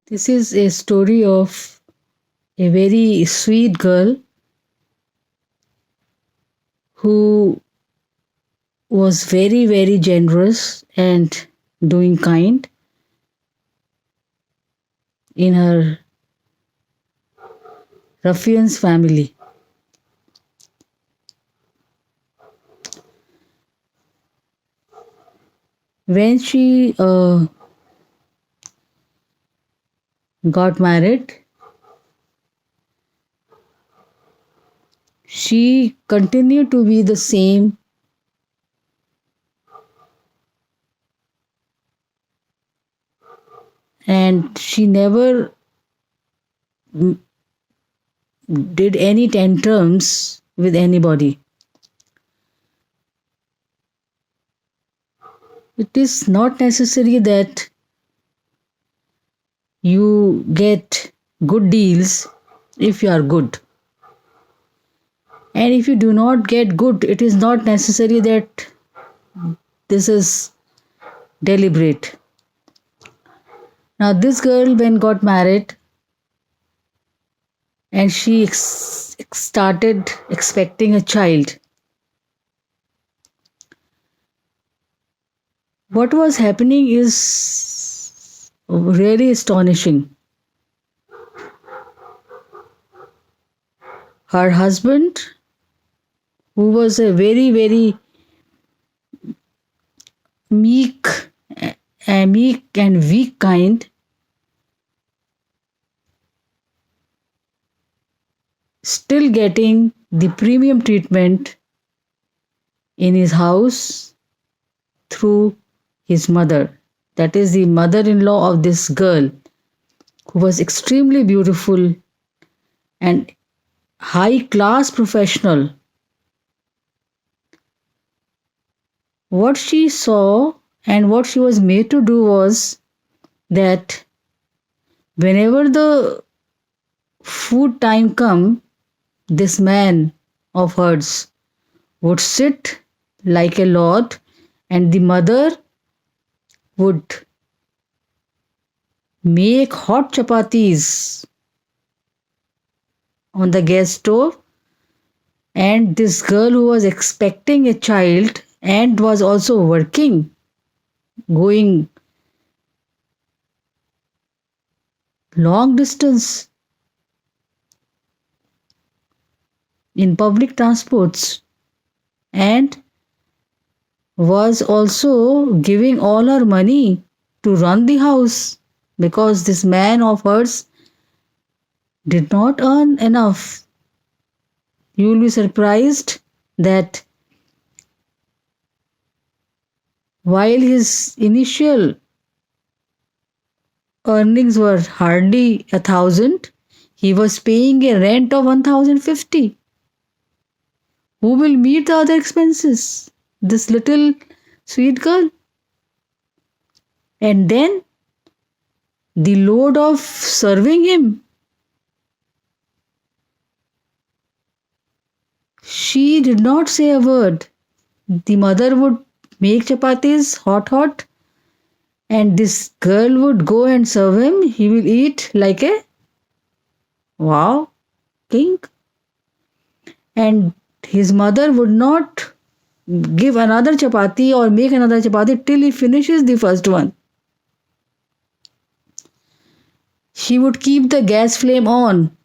This is a story of a very sweet girl who was very, very generous and doing kind in her ruffian's family. When she got married, she continued to be the same, and she never did any tantrums with anybody. It is not necessary that you get good deals if you are good. And if you do not get good, it is not necessary that this is deliberate. Now, this girl, when got married, and she started expecting a child, what was happening is really astonishing. Her husband, who was a very, very meek, meek and weak kind, still getting the premium treatment in his house through his mother. That is the mother in law of this girl, who was extremely beautiful and high class professional. What she saw and what she was made to do was that whenever the food time come, this man of hers would sit like a lord, and the mother would make hot chapatis on the gas stove, and this girl who was expecting a child and was also working, going long distance in public transports, and was also giving all her money to run the house, because this man of hers did not earn enough. You will be surprised that while his initial earnings were hardly 1,000, he was paying a rent of 1,050. Who will meet the other expenses? This little sweet girl. And then the load of serving him. She did not say a word. The mother would make chapatis hot, and this girl would go and serve him. He will eat like a wow king. And his mother would not give another chapati or make another chapati till he finishes the first one. She would keep the gas flame on,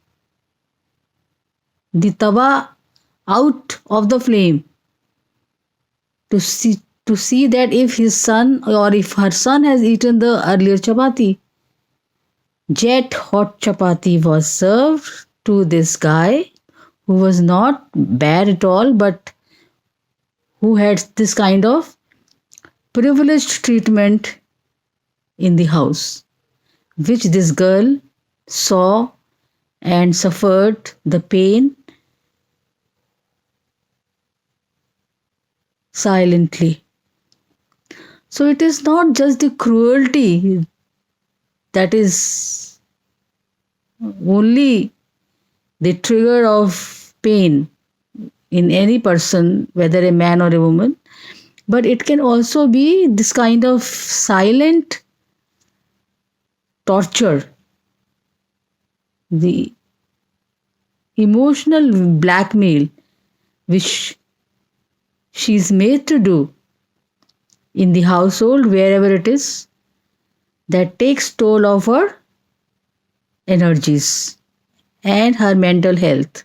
the tawa out of the flame, to see that if his son or if her son has eaten the earlier chapati. Jet hot chapati was served to this guy, who was not bad at all, but who had this kind of privileged treatment in the house, which this girl saw and suffered the pain silently. So it is not just the cruelty that is only the trigger of pain in any person, whether a man or a woman, but it can also be this kind of silent torture the emotional blackmail which she's made to do in the household, wherever it is, that takes toll of her energies and her mental health.